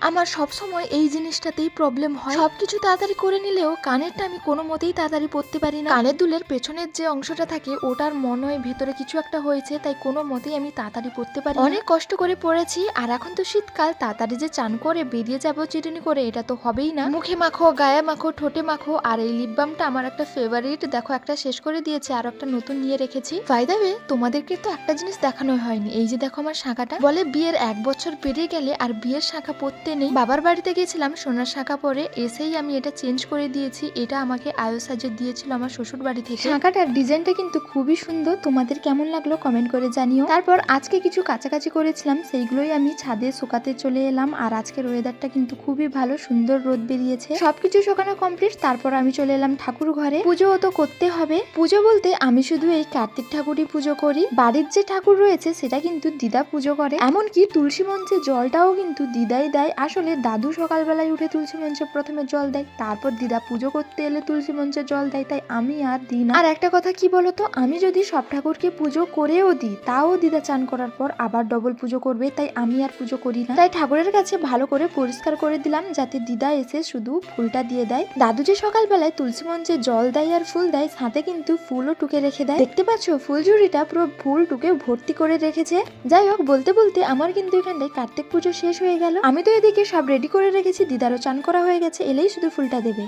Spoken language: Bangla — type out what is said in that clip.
আমার সবসময় এই জিনিসটাতেই প্রবলেম হয়, সবকিছু তাড়াতাড়ি করে নিলেও কানেরটা আমি কোনো মতেই তাড়াতাড়ি পরতে পারি না। কানের দুলের পেছনের যে অংশটা থাকে ওটার মনে হয় ভেতরে কিছু একটা হয়েছে, তাই কোনো মতেই আমি তাড়াতাড়ি পরতে পারি না। অনেক কষ্ট করে পরেছি, আর এখন তো শীতকাল, তাড়াতাড়ি যে চান করে বেরিয়ে যাবো চিরুনি করে এটা তো হবেই না। মুখে মাখো, গায়ে মাখো, ঠোঁটে মাখো। আর এই লিপ বামটা আমার একটা ফেভারিট, দেখো একটা শেষ করে দিয়েছে আর একটা নতুন নিয়ে রেখেছি। বাই দ্য ওয়ে, তোমাদেরকে তো একটা জিনিস দেখানো হয়নি, এই যে দেখো আমার শাঁখাটা। বলে বিয়ের 1 বছর পেরিয়ে গেলে আর বিয়ের শাঁখা পরতে নেই। বাবার বাড়িতে গেছিলাম সোনার শাঁখা পরে, এসেই আমি এটা চেঞ্জ করে দিয়েছি। এটা আমাকে আয়ুষ সাজে দিয়েছিল আমার শ্বশুর বাড়ি থেকে। শাঁখাটার ডিজাইনটা কিন্তু খুবই সুন্দর, তোমাদের কেমন লাগলো কমেন্ট করে জানিও। তারপর আজকে কিছু কাছাকাছি করেছিলাম, সেইগুলোই আমি ছাদে শুকাতে চলে এলাম। আর আজকের ওয়েদারটা কিন্তু খুবই ভালো, সুন্দর রোদ বেরিয়েছে। সবকিছু শুকানো কমপ্লিট, তারপর আমি চলে এলাম ঠাকুর ঘরে। পুজোও তো করতে হবে। পুজো বলতে আমি শুধু এই কার্তিক ঠাকুরই পুজো করি, বাড়ির যে ঠাকুর রয়েছে সেটা কিন্তু দিদা পুজো করে। এমনকি তুলসী মঞ্চে জলটাও কিন্তু দিদাই দেয়। আসলে দাদু সকালবেলায় উঠে তুলসী মঞ্চে প্রথমে জল দেয়, তারপর দিদা পুজো করতে এলে তুলসী মঞ্চে জল দেয়, তাই আমি আর দিই না। আর একটা কথা কি বলতো, আমি যদি সব ঠাকুরকে পুজো করেও দিই তাও দিদা চান করার পর আবার ডবল পুজো করবে, তাই আমি আর পুজো করি না। তাই ঠাকুরের কাছে ভালো করে পরিষ্কার করে দিলাম, যাতে দিদা এসে শুধু ফুলটা দিয়ে দেয়। দাদু যে সকালবেলায় তুলসী মঞ্চে জল দেয় আর ফুল দেয়, সাথে কিন্তু ফুলও টুকে রেখে দেয়। দেখতে পাচ্ছ ফুলঝুড়িটা পুরো ফুল টুকে ভর্তি করে রেখেছে। যাই হোক, বলতে বলতে আমার কিন্তু এখানটায় কার্তিক পুজো শেষ হয়ে গেল। আমি তো এদিকে সব রেডি করে রেখেছি, দিদারও চান করা হয়ে গেছে, এলেই শুধু ফুলটা দেবে।